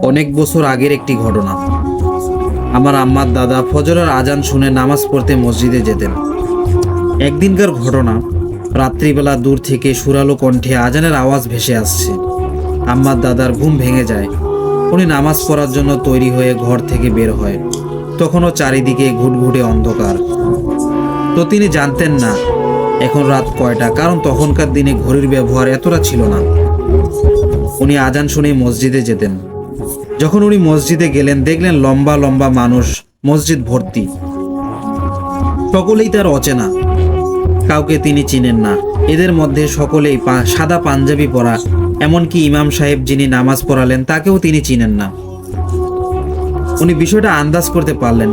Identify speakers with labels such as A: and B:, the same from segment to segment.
A: অনেক বছর আগের একটি ঘটনা। আমার আম্মার দাদা ফজরের আজান শুনে নামাজ পড়তে মসজিদে যেতেন। একদিনকার ঘটনা, রাত্রিবেলা দূর থেকে সুরালো কণ্ঠে আজানের আওয়াজ ভেসে আসছে। আম্মার দাদার ঘুম ভেঙে যায়। উনি নামাজ পড়ার জন্য তৈরি হয়ে ঘর থেকে বের হয়। তখনও চারিদিকে ঘুটঘুটে অন্ধকার। তো তিনি জানতেন না এখন রাত কয়টা, কারণ তখনকার দিনে ঘড়ির ব্যবহার এতটা ছিল না। উনি আজান শুনেই মসজিদে যেতেন। যখন উনি মসজিদে গেলেন, দেখলেন লম্বা লম্বা মানুষ মসজিদ ভর্তি। সকলেই তার অচেনা, কাউকে তিনি চিনেন না। এদের মধ্যে সকলেই সাদা পাঞ্জাবি পরা, এমনকি ইমাম সাহেব যিনি নামাজ পড়ালেন তাকেও তিনি চিনেন না। উনি বিষয়টা আন্দাজ করতে পারলেন,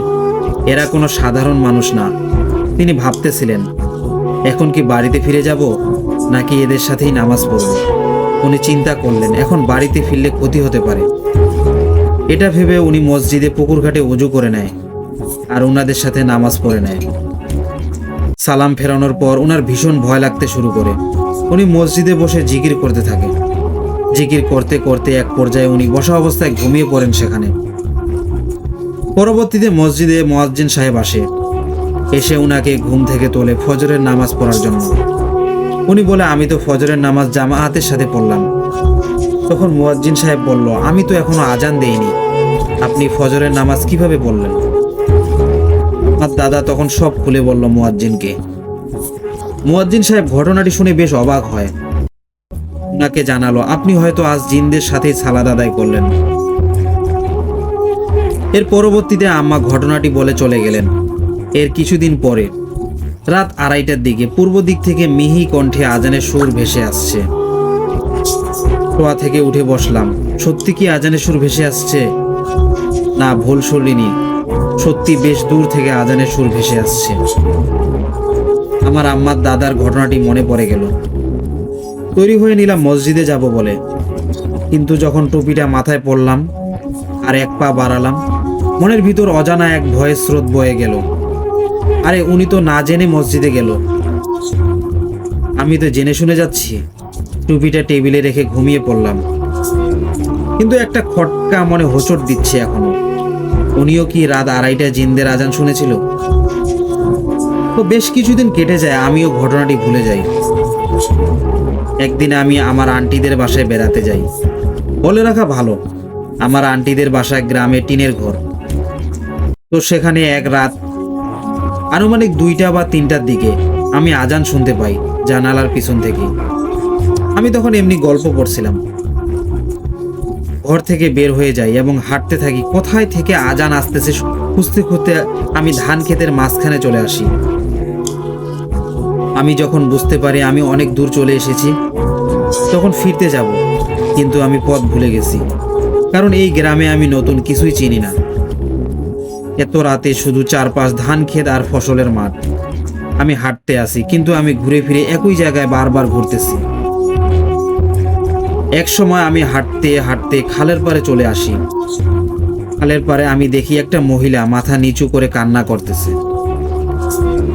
A: এরা কোনো সাধারণ মানুষ না। তিনি ভাবতেছিলেন, এখন কি বাড়িতে ফিরে যাব নাকি এদের সাথেই নামাজ পড়ব। উনি চিন্তা করলেন, এখন বাড়িতে ফিরলে ক্ষতি হতে পারে। এটা ভেবে উনি মসজিদে পুকুর ঘাটে ওযু করে নেয় আর ওনাদের সাথে নামাজ পড়ে নেয়। সালাম ফেরানোর পর ওনার ভীষণ ভয় লাগতে শুরু করে। উনি মসজিদে বসে জিকির করতে থাকেন। জিকির করতে করতে এক পর্যায়ে উনি বসা অবস্থায় ঘুমিয়ে পড়েন সেখানে। পরবর্তীতে মসজিদে মুয়াজ্জিন সাহেব এসে উনাকে ঘুম থেকে তোলে ফজরের নামাজ পড়ার জন্য। উনি বলে, আমি তো ফজরের নামাজ জামাআতের সাথে পড়লাম। তখন মুয়াজ্জিন সাহেব বলল, আমি তো এখনো আজান দেইনি, আপনি ফজরের নামাজ কিভাবে পড়লেন? আমার দাদা তখন সব খুলে বলল মুয়াজ্জিনকে। মুয়াজ্জিন সাহেব ঘটনাটি শুনে বেশ অবাক হয়। ওনাকে জানালো, আপনি হয়তো আজ জিনদের সাথেই সালাত আদায় করলেন। এর পরবর্তীতে আম্মা ঘটনাটি বলে চলে গেলেন। এর কিছুদিন পরে রাত 2:30টার দিকে পূর্ব দিক থেকে মিহি কণ্ঠে আজানের সুর ভেসে আসছে। শোয়া থেকে উঠে বসলাম। সত্যি কি আজানের সুর ভেসে আসছে? না, ভুল শুনিনি। সত্যি বেশ দূর থেকে আজানের সুর ভেসে আসছে। আমার আম্মার দাদার ঘটনাটি মনে পড়ে গেল। তৈরি হয়ে নিলাম মসজিদে যাব বলে, কিন্তু যখন টুপিটা মাথায় পড়লাম আর এক পা বাড়ালাম, মনের ভিতর অজানা এক ভয়ের স্রোত বয়ে গেল। আরে উনি তো না জেনে মসজিদে গেল, আমি তো জেনে শুনে যাচ্ছি। টুপিটা টেবিলে রেখে ঘুমিয়ে পড়লাম, কিন্তু একটা খটকা মনে হোঁচট দিচ্ছে এখনো। উনিও কি রাত 2:30টায় জিনদের আজান শুনেছিল? তো বেশ কিছুদিন কেটে যায়, আমিও ঘটনাটি ভুলে যাই। একদিন আমি আমার আন্টিদের বাসায় বেড়াতে যাই। বলে রাখা ভালো, আমার আন্টিদের বাসায় গ্রামে টিনের ঘর। তো সেখানে এক রাত আনুমানিক 2টা বা 3টার দিকে আমি আজান শুনতে পাই জানালার পিছন থেকে। আমি তখন এমনি গল্প করছিলাম। ঘর থেকে বের হয়ে যাই এবং হাঁটতে থাকি। কোথায় থেকে আজান আসতেছে খুঁজতে খুঁজতে আমি ধান ক্ষেতের মাঝখানে চলে আসি। আমি যখন বুঝতে পারি আমি অনেক দূর চলে এসেছি, তখন ফিরতে যাব, কিন্তু আমি পথ ভুলে গেছি। কারণ এই গ্রামে আমি নতুন, কিছুই চিনি না। এত রাতে শুধু চারপাশ ধান ক্ষেত আর ফসলের মাঠ। আমি হাঁটতে আসি, কিন্তু আমি ঘুরে ফিরে একই জায়গায় বারবার ঘুরতেছি। এক সময় আমি হাঁটতে হাঁটতে খালের পাড়ে চলে আসি। খালের পাড়ে আমি দেখি একটা মহিলা মাথা নিচু করে কান্না করতেছে।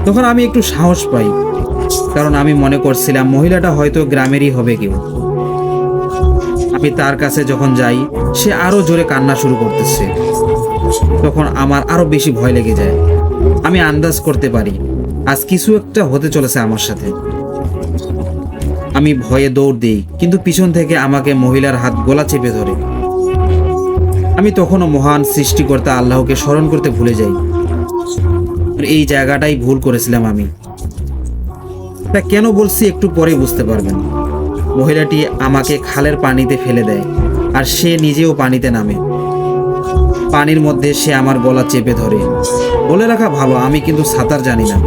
A: তখন আমি একটু সাহস পাই, কারণ আমি মনে করছিলাম মহিলাটা হয়তো গ্রামেরই হবে কেউ। আমি তার কাছে যখন যাই, সে আরো জোরে কান্না শুরু করতেছে। তখন আমার আরো বেশি ভয় লেগে যায়। আমি আন্দাজ করতে পারি আজ কিছু একটা হতে চলেছে আমার সাথে। আমি ভয়ে দৌড় দিই, কিন্তু পিছন থেকে আমাকে মহিলার হাত গলা চেপে ধরে। আমি তখনও মহান সৃষ্টিকর্তা আল্লাহকে স্মরণ করতে ভুলে যাই। এই জায়গাটাই ভুল করেছিলাম আমি। তা কেন বলছি একটু পরে বুঝতে পারবেন। মহিলাটি আমাকে খালের পানিতে ফেলে দেয় আর সে নিজেও পানিতে নামে। পানির মধ্যে সে আমার গলা চেপে ধরে। বলে রাখা ভালো, আমি কিন্তু সাঁতার জানি না।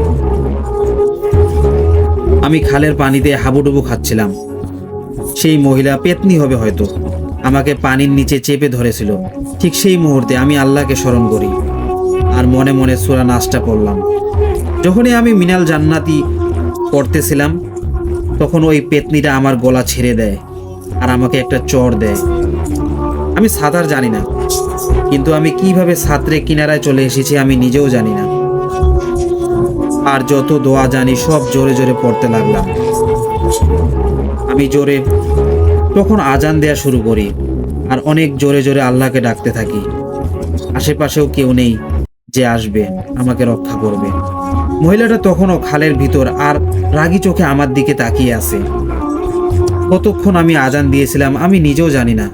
A: আমি খালের পানিতে হাবুডুবু খাচ্ছিলাম। সেই মহিলা পেতনি হবে হয়তো, আমাকে পানির নিচে চেপে ধরেছিল। ঠিক সেই মুহূর্তে আমি আল্লাহকে স্মরণ করি আর মনে মনে সূরা নাসটা পড়লাম। যখনই আমি মিনাল জান্নাতি পড়তেছিলাম, তখন ওই পেতনিটা আমার গলা ছেড়ে দেয় আর আমাকে একটা চড় দেয়। আমি সাঁতার জানি না, কিন্তু আমি কিভাবে সাঁতরে কিনারায় চলে এসেছি আমি নিজেও জানি না। আর যত দোয়া জানি সব জোরে জোরে পড়তে লাগলাম। আমি জোরে তখন আজান দেয়া শুরু করি আর অনেক জোরে জোরে আল্লাহকে ডাকতে থাকি। আশেপাশেও কেউ নেই যে আসবে আমাকে রক্ষা করবে। মহিলাটা তখনও খালের ভিতর আর রাগী চোখে আমার দিকে তাকিয়ে আছে। কতক্ষণ আমি আজান দিয়েছিলাম আমি নিজেও জানি না।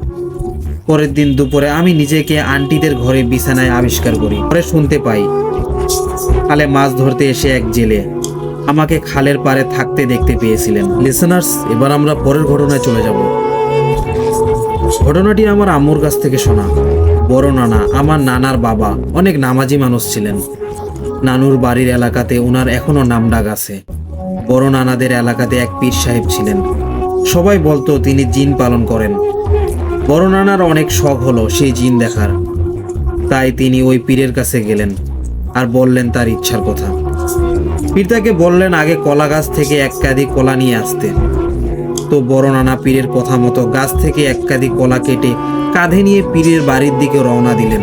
A: পরের দিন দুপুরে আমি নিজেকে আন্টিদের ঘরে বিছানায় আবিষ্কার করি। পরে শুনতে পাই খালে মাছ ধরতে এসে এক জেলে আমাকে খালের পাড়ে থাকতে দেখতে পেয়েছিলেন। লিসেনার্স, এবার আমরা পরের ঘটনায় চলে যাব। ঘটনাটি আমার আম্মুর কাছ থেকে শোনা। বড় নানা, আমার নানার বাবা, অনেক নামাজি মানুষ ছিলেন। নানুর বাড়ির এলাকাতে ওনার এখনো নামডাক আছে। বড় নানাদের এলাকাতে এক পীর সাহেব ছিলেন। সবাই বলতো তিনি জিন পালন করেন। বড় নানার অনেক শখ হলো সেই জিন দেখার। তাই তিনি ওই পীরের কাছে গেলেন আর বললেন তার ইচ্ছার কথা। পীর তাকে বললেন আগে কলা গাছ থেকে এক কাঁদি কলা নিয়ে আসতে। তো বড় নানা পীরের কথা মতো গাছ থেকে এক কাঁদি কলা কেটে কাঁধে নিয়ে পীরের বাড়ির দিকে রওনা দিলেন।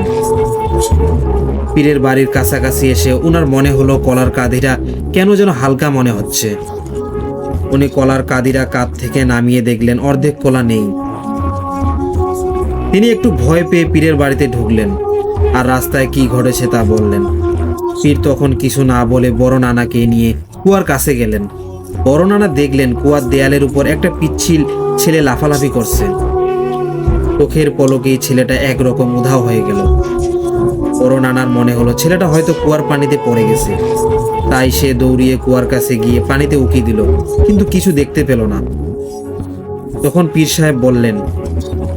A: পীরের বাড়ির কাছাকাছি এসে ওনার মনে হলো কলার কাঁধিটা কেন যেন হালকা মনে হচ্ছে। উনি কলার কাঁধিটা কাঁধ থেকে নামিয়ে দেখলেন অর্ধেক কলা নেই। তিনি একটু ভয় পেয়ে পীরের বাড়িতে ঢুকলেন আর রাস্তায় কি ঘটেছে তা বললেন। পীর তখন কিছু না বলে বড় নানাকে নিয়ে কুয়ার কাছে গেলেন। বড় নানা দেখলেন কুয়ার দেয়ালের উপর একটা পিচ্ছিল ছেলে লাফালাফি করছে। চোখের পলকেই ছেলেটা একরকম উধাও হয়ে গেল। বড় নানার মনে হলো ছেলেটা হয়তো কুয়ার পানিতে পড়ে গেছে। তাই সে দৌড়িয়ে কুয়ার কাছে গিয়ে পানিতে উকি দিল, কিন্তু কিছু দেখতে পেল না। তখন পীর সাহেব বললেন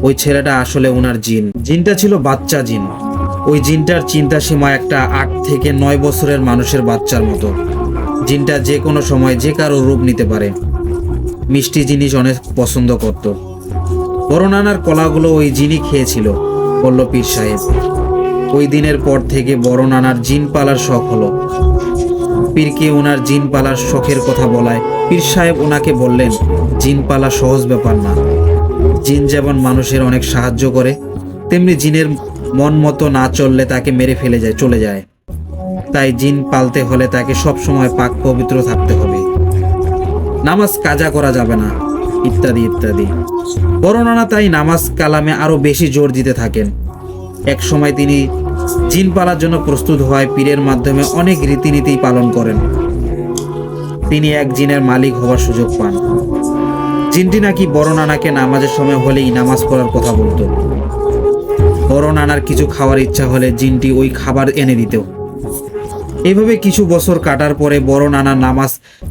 A: ওই ছেলেটা আসলে ওনার জিন। জিনটা ছিল বাচ্চা জিন। ওই জিনটার চিন্তা সীমা একটা 8 থেকে 9 বছরের মানুষের বাচ্চার মতো। জিনটা যে কোনো সময় যে কারো রূপ নিতে পারে। মিষ্টি জিনিস অনেক পছন্দ করত। বড় নানার কলাগুলো ওই জিনই খেয়েছিল, বলল পীর সাহেব। ওই দিনের পর থেকে বড় নানার জিন পালার শখ হলো। পীরকে ওনার জিন পালার শখের কথা বলায় পীর সাহেব ওনাকে বললেন জিন পালা সহজ ব্যাপার না। জিন যেমন মানুষের অনেক সাহায্য করে, তেমনি জিনের মন মতো না চললে তাকে মেরে ফেলে চলে যায়। তাই জিন পালতে হলে তাকে সব সময় পাক পবিত্র থাকতে হবে, নামাজ কাজা করা যাবে না, ইত্যাদি ইত্যাদি। বড় নানা তাই নামাজ কালামে আরো বেশি জোর দিতে থাকেন। এক সময় তিনি জিন পালার জন্য প্রস্তুত হওয়ায় পীরের মাধ্যমে অনেক রীতিনীতি পালন করেন। তিনি এক জিনের মালিক হওয়ার সুযোগ পান। জিনটি নাকি বড় নানাকে নামাজের সময় হলেই নামাজ পড়ার কথা বলতো। বড় নানার কিছু খাওয়ার ইচ্ছা হলে জিনটি ওই খাবার এনে দিত। এইভাবে কিছু বছর কাটার পরে বড় নানা নামাজ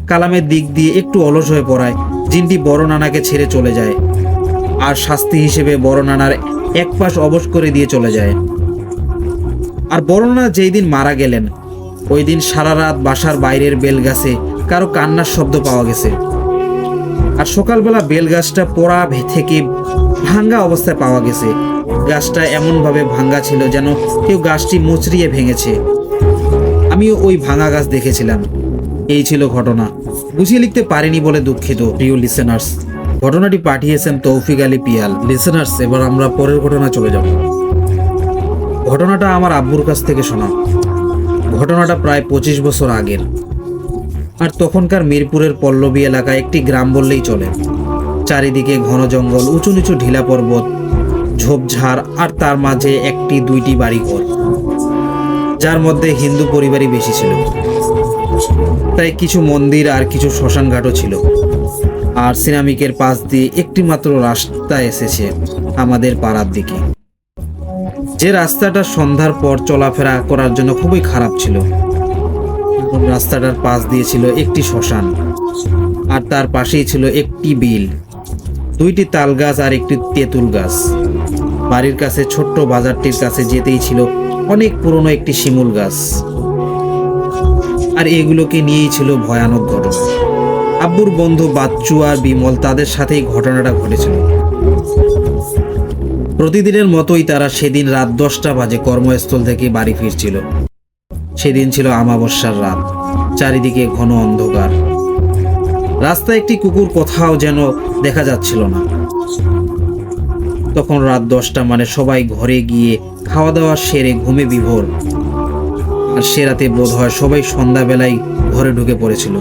A: কালামের দিক দিয়ে একটু অলস হয়ে পড়ায় জিনটি বড় নানাকে ছেড়ে চলে যায়। আর শাস্তি হিসেবে বড় নানার এক পাশ অবশ করে দিয়ে চলে যায়। আর বড় নানা যেই দিন মারা গেলেন ওই দিন সারা রাত বাসার বাইরের বেলগাছে কারো কান্নার শব্দ পাওয়া গেছে। আর সকালবেলা বেলগাছটা পোড়া থেকে ভাঙ্গা অবস্থায় পাওয়া গেছে। গাছটা এমনভাবে ভাঙ্গা ছিল যেন কেউ গাছটি মুচড়িয়ে ভেঙেছে। আমিও ওই ভাঙা গাছ দেখেছিলাম। এই ছিল ঘটনা। বুঝিয়ে লিখতে পারিনি বলে দুঃখিত প্রিয় লিসেনার্স। ঘটনাটি পাঠিয়েছেন তৌফিক আলী পিয়াল। লিসেনার্স, এবার আমরা পরের ঘটনা চলে যাব। ঘটনাটা আমার আব্বুর কাছ থেকে শোনা। ঘটনাটা প্রায় 25 বছর আগের। আর তখনকার মিরপুরের পল্লবী এলাকায় একটি গ্রাম বললেই চলে। চারিদিকে ঘন জঙ্গল, উঁচু নিচু ঢিলা পর্বত, ঝোপঝাড়, আর তার মাঝে 1-2টি বাড়িঘর, যার মধ্যে হিন্দু পরিবারই বেশি ছিল। তাই কিছু মন্দির আর কিছু শ্মশান ঘাটও ছিল। আর সিনামিকের পাশ দিয়ে একটি মাত্র রাস্তা এসেছে আমাদের পাড়ার দিকে, যে রাস্তাটা সন্ধ্যার পর চলাফেরা করার জন্য খুবই খারাপ ছিল। রাস্তাটার পাশ দিয়ে ছিল একটি শ্মশান, আর তার পাশেই ছিল একটি বিল, 2টি তাল গাছ আর একটি তেঁতুল গাছ। বাড়ির কাছে ছোট্ট বাজারটির কাছে যেতেই ছিল অনেক পুরনো একটি শিমুল গাছ। আর এগুলোকে নিয়েই ছিল ভয়ানক ঘটনা। আব্বুর বন্ধু বাচ্চু আর বিমল, তাদের সাথেই ঘটনাটা ঘটেছিল। প্রতিদিনের মতোই তারা সেদিন রাত 10টা বাজে কর্মস্থল থেকে বাড়ি ফিরছিল। সেদিন ছিল আমাবস্যার রাত, চারিদিকে ঘন অন্ধকার। রাস্তায় একটি কুকুর কোথাও যেন দেখা যাচ্ছিল না। তখন রাত 10টা, মানে সবাই ঘরে গিয়ে খাওয়া দাওয়া সেরে ঘুমে বিভোর। আর সে রাতে বোধ হয় সবাই সন্ধ্যাবেলায় ঘরে ঢুকে পড়েছিল,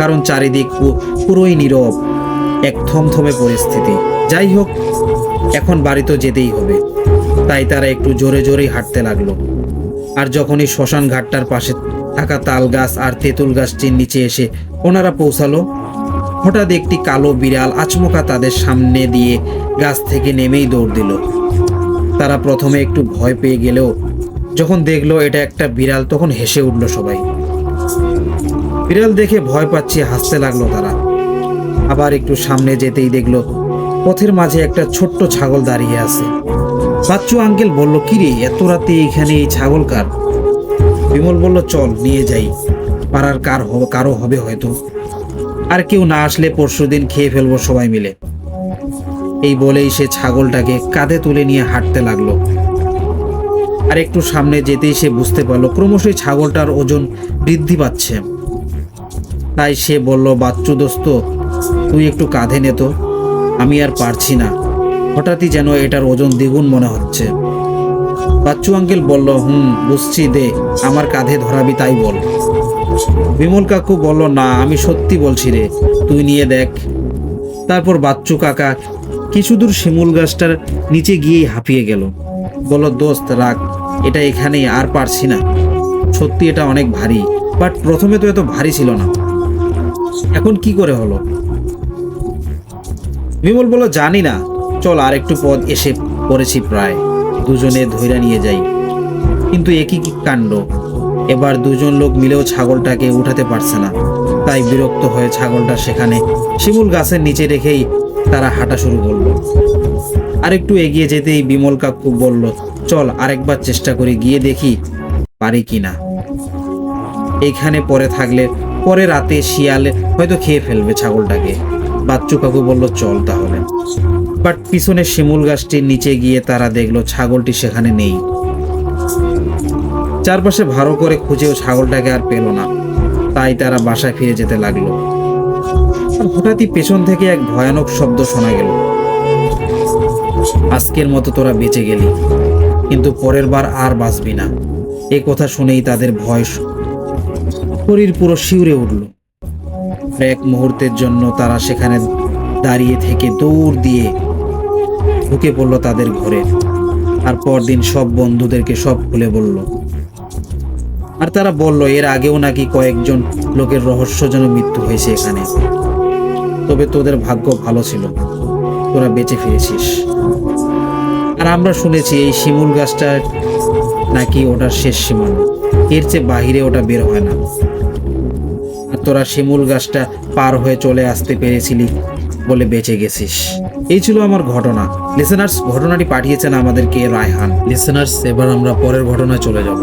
A: কারণ চারিদিক পুরোই নীরব, এক থমথমে পরিস্থিতি। যাই হোক, এখন বাড়ি তো যেতেই হবে। তাই তারা একটু জোরে জোরেই হাঁটতে লাগলো। আর যখনই শ্মশান ঘাটটার পাশে থাকা তাল গাছ আর তেঁতুল গাছটির নিচে এসে ওনারা পৌঁছালো, হঠাৎ একটি কালো বিড়াল আচমকা তাদের সামনে দিয়ে গাছ থেকে নেমেই দৌড় দিল। তারা প্রথমে একটু ভয় পেয়ে গেলেও যখন দেখলো এটা একটা বিড়াল, তখন হেসে উঠল সবাই। বিড়াল দেখে ভয় পাচ্ছে হাসতে লাগলো তারা। আবার একটু সামনে যেতেই দেখলো পথের মাঝে একটা ছোট্ট ছাগল দাঁড়িয়ে আছে। বাচ্চু আঙ্কেল বলল, কিরে এত রাতে এখানে এই ছাগল কার? বিমল বলল, চল নিয়ে যাই, পাড়ার কারো হবে হয়তো, আর কেউ না আসলে পরশুদিন খেয়ে ফেলবো সবাই মিলে। এই বলেই সে ছাগলটাকে কাঁধে তুলে নিয়ে হাঁটতে লাগলো। আর একটু সামনে যেতেই সে বুঝতে পারলো ক্রমশই ছাগলটার ওজন বৃদ্ধি পাচ্ছে। তাই সে বলল, বাচ্চু দোস্ত, তুই একটু কাঁধে নে তো, আমি আর পারছি না, হঠাৎই যেন এটার ওজন দ্বিগুণ মনে হচ্ছে। বাচ্চু আঙ্কেল বলল, বুঝছি, দে, আমার কাঁধে ধরাবি তাই বল। বিমল কাকু বলল, না, আমি সত্যি বলছি রে, তুই নিয়ে দেখ। তারপর বাচ্চু কাকা কিছু দূর শিমুল গাছটার নিচে গিয়েই হাঁপিয়ে গেল। বলল, দোস্ত রাখ, এটা এখানেই, আর পারছি না, সত্যি এটা অনেক ভারী। বাট প্রথমে তো এত ভারী ছিল না, এখন কি করে হলো? বিমল বলল, জানি না, চল, আর একটু পথ এসে পড়েছি প্রায়, দুজনে ধইরা নিয়ে যাই। কিন্তু একই কি কাণ্ড, এবার দুজন লোক মিলেও ছাগলটাকে উঠাতে পারছে না। তাই বিরক্ত হয়ে ছাগলটা সেখানে শিমুল গাছের নিচে রেখেই তারা হাঁটা শুরু করলো। আরেকটু এগিয়ে যেতেই বিমল কাকু বলল, চল আরেকবার চেষ্টা করে গিয়ে দেখি পারি কিনা। এইখানে পরে থাকলে পরে রাতে শিয়ালে হয়তো খেয়ে ফেলবে ছাগলটাকে। বাচ্চু কাকু বলল, চল তাহলে। বাট পিছনে শিমুল গাছটির নিচে গিয়ে তারা দেখলো ছাগলটি সেখানে নেই। চারপাশে ভালো করে খুঁজেও ছাগলটাকে আর পেল না। তাই তারা বাসায় ফিরে যেতে লাগলো। হঠাৎই পেছন থেকে এক ভয়ানক শব্দ শোনা গেল, আজকের মতো তোরা বেঁচে গেলি, কিন্তু পরের বার আর বাঁচবি না। এ কথা শুনেই তাদের ভয় শরীর পুরো শিউরে উঠল। এক মুহূর্তের জন্য তারা সেখানে দাঁড়িয়ে থেকে দৌড় দিয়ে ঢুকে পড়লো তাদের ঘরে। আর পরদিন সব বন্ধুদেরকে সব খুলে বলল। আর তারা বলল, এর আগেও নাকি কয়েকজন লোকের রহস্যজনক মৃত্যু হয়েছে এখানে, তবে তোদের ভাগ্য ভালো ছিল, তোরা বেঁচে ফিরেছিস। আর আমরা শুনেছি এই শিমুল গাছটা নাকি ওটার শেষ সীমানা, এর চেয়ে বাহিরে ওটা বের হয় না। আর তোরা শিমুল গাছটা পার হয়ে চলে আসতে পেরেছিলি বলে বেঁচে গেছিস। এই ছিল আমার ঘটনা। লিসেনার্স, ঘটনাটি পাঠিয়েছেন আমাদেরকে রায়হান। লিসেনার্স, এবার আমরা পরের ঘটনায় চলে যাব।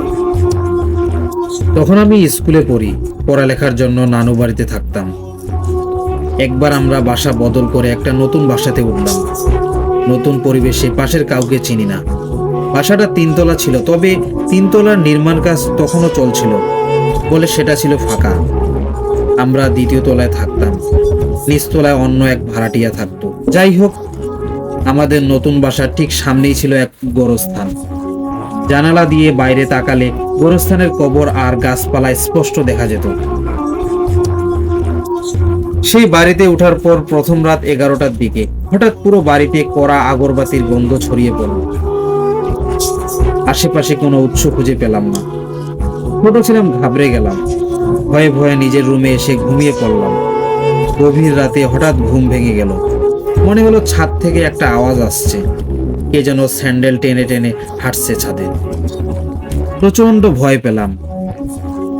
A: তখন আমি স্কুলে পড়ি, পড়ালেখার জন্য নানু বাড়িতে থাকতাম। একবার আমরা বাসা বদল করে একটা নতুন বাসাতে উঠলাম। নতুন পরিবেশে, পাশের কাউকে চিনি না। বাসাটা 3 তলা ছিল, তবে 3 তলার নির্মাণ কাজ তখনও চলছিল বলে সেটা ছিল ফাঁকা। আমরা 2য় তলায় থাকতাম, নিচতলায় অন্য এক ভাড়াটিয়া থাকতো। যাই হোক, আমাদের নতুন বাসার ঠিক সামনেই ছিল এক গোরস্থান। জানালা দিয়ে বাইরে তাকালে গোরস্থানের কবর আর গাছপালা স্পষ্ট দেখা যেত। সেই বাড়িতে ওঠার পর প্রথম রাত 11টার দিকে হঠাৎ পুরো বাড়িতে কড়া আগরবাতির গন্ধ ছড়িয়ে পড়ল। আশেপাশে কোনো উৎস খুঁজে পেলাম না। ছোট ছিলাম, ঘাবড়ে গেলাম। ভয়ে ভয়ে নিজের রুমে এসে ঘুমিয়ে পড়লাম। গভীর রাতে হঠাৎ ঘুম ভেঙে গেল। মনে হলো ছাদ থেকে একটা আওয়াজ আসছে, কে যেন স্যান্ডেল টেনে টেনে হাঁটছে ছাদে। প্রচন্ড ভয় পেলাম।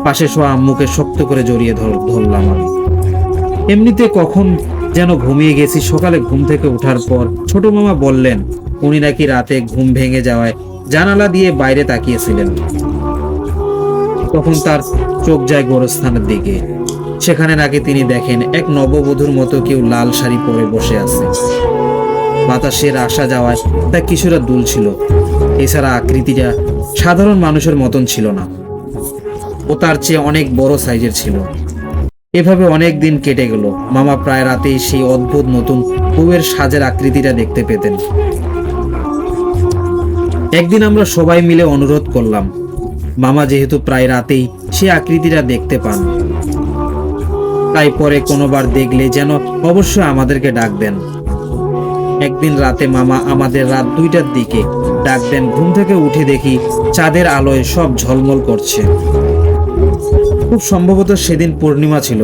A: পাশে শোয়া আম্মুকে শক্ত করে জড়িয়ে ধরলাম আমি। এমনিতে কখন যেন ঘুমিয়ে গেছি। সকালে ঘুম থেকে ওঠার পর ছোট মামা বললেন উনি নাকি রাতে ঘুম ভেঙে যাওয়ায় জানালা দিয়ে বাইরে তাকিয়েছিলেন। তখন তার চোখ যায় গোরস্থানের দিকে। সেখানে নাকি তিনি দেখেন এক নববধূর মতো কেউ লাল শাড়ি পরে বসে আছে। বাতাসের আসা যাওয়ায় তা কিছুটা দুলছিল। এছাড়া আকৃতিটা সাধারণ মানুষের মতন ছিল না, ও তার চেয়ে অনেক বড় সাইজের ছিল। এভাবে অনেক দিন কেটে গেল। মামা প্রায় রাতেই সেই অদ্ভুত নতুন বউয়ের সাজের আকৃতিটা দেখতে পেতেন। একদিন আমরা সবাই মিলে অনুরোধ করলাম, মামা যেহেতু প্রায় রাতেই সে আকৃতিটা দেখতে পান, তাই পরে কোনোবার দেখলে যেন অবশ্যই আমাদেরকে ডাকবেন। একদিন রাতে মামা আমাদের রাত 2টার দিকে ডাক দেন। ঘুম থেকে উঠে দেখি চাঁদের আলোয় সব ঝলমল করছে। খুব সম্ভবত সেদিন পূর্ণিমা ছিল।